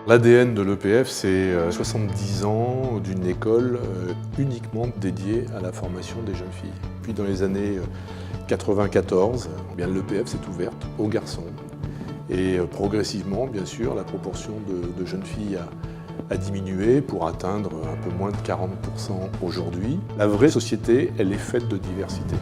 L'ADN de l'EPF, c'est 70 ans d'une école uniquement dédiée à la formation des jeunes filles. Puis dans les années 94, l'EPF s'est ouverte aux garçons. Et progressivement, bien sûr, la proportion de jeunes filles a diminué pour atteindre un peu moins de 40% aujourd'hui. La vraie société, elle est faite de diversité.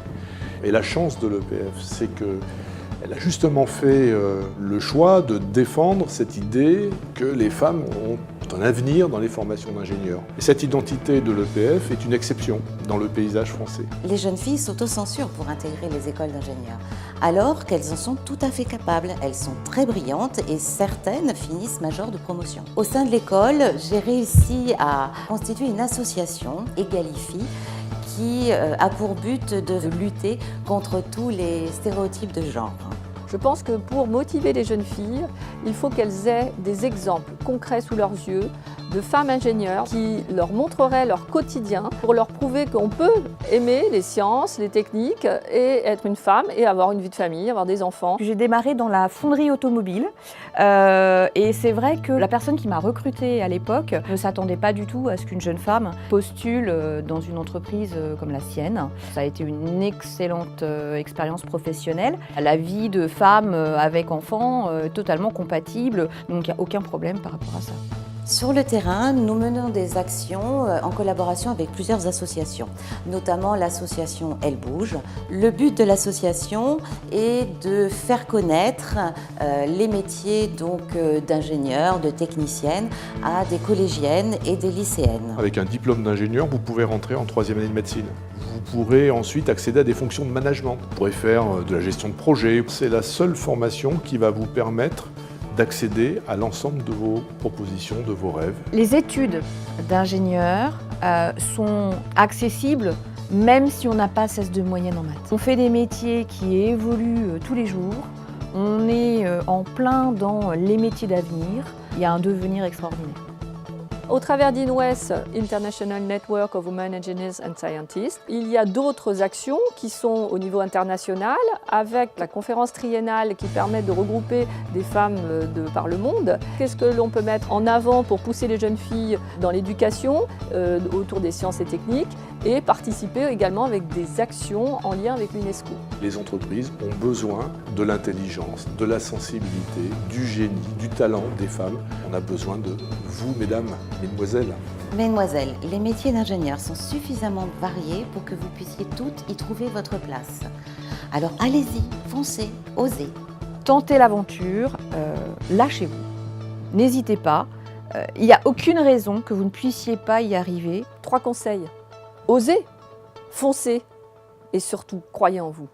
Et la chance de l'EPF, c'est qu'elle a justement fait le choix de défendre cette idée que les femmes ont un avenir dans les formations d'ingénieurs. Et cette identité de l'EPF est une exception dans le paysage français. Les jeunes filles s'autocensurent pour intégrer les écoles d'ingénieurs, alors qu'elles en sont tout à fait capables. Elles sont très brillantes et certaines finissent majors de promotion. Au sein de l'école, j'ai réussi à constituer une association, Egalifie, qui a pour but de lutter contre tous les stéréotypes de genre. Je pense que pour motiver les jeunes filles, il faut qu'elles aient des exemples concrets sous leurs yeux de femmes ingénieures qui leur montreraient leur quotidien pour leur prouver qu'on peut aimer les sciences, les techniques et être une femme et avoir une vie de famille, avoir des enfants. J'ai démarré dans la fonderie automobile et c'est vrai que la personne qui m'a recrutée à l'époque ne s'attendait pas du tout à ce qu'une jeune femme postule dans une entreprise comme la sienne. Ça a été une excellente expérience professionnelle. La vie de femme avec enfant totalement compatible, donc il n'y a aucun problème par rapport à ça. Sur le terrain, nous menons des actions en collaboration avec plusieurs associations, notamment l'association Elle Bouge. Le but de l'association est de faire connaître les métiers d'ingénieurs, de techniciennes à des collégiennes et des lycéennes. Avec un diplôme d'ingénieur, vous pouvez rentrer en 3e année de médecine. Vous pourrez ensuite accéder à des fonctions de management. Vous pourrez faire de la gestion de projet. C'est la seule formation qui va vous permettre d'accéder à l'ensemble de vos propositions, de vos rêves. Les études d'ingénieur sont accessibles même si on n'a pas 16 de moyenne en maths. On fait des métiers qui évoluent tous les jours. On est en plein dans les métiers d'avenir. Il y a un devenir extraordinaire. Au travers d'INWES, International Network of Women Engineers and Scientists, il y a d'autres actions qui sont au niveau international, avec la conférence triennale qui permet de regrouper des femmes par le monde. Qu'est-ce que l'on peut mettre en avant pour pousser les jeunes filles dans l'éducation, autour des sciences et techniques, et participer également avec des actions en lien avec l'UNESCO. Les entreprises ont besoin de l'intelligence, de la sensibilité, du génie, du talent des femmes. On a besoin de vous, mesdames, mesdemoiselles. Mesdemoiselles, les métiers d'ingénieur sont suffisamment variés pour que vous puissiez toutes y trouver votre place. Alors allez-y, foncez, osez. Tentez l'aventure, lâchez-vous. N'hésitez pas, il n'y a aucune raison que vous ne puissiez pas y arriver. 3 conseils. Osez, foncez et surtout, croyez en vous.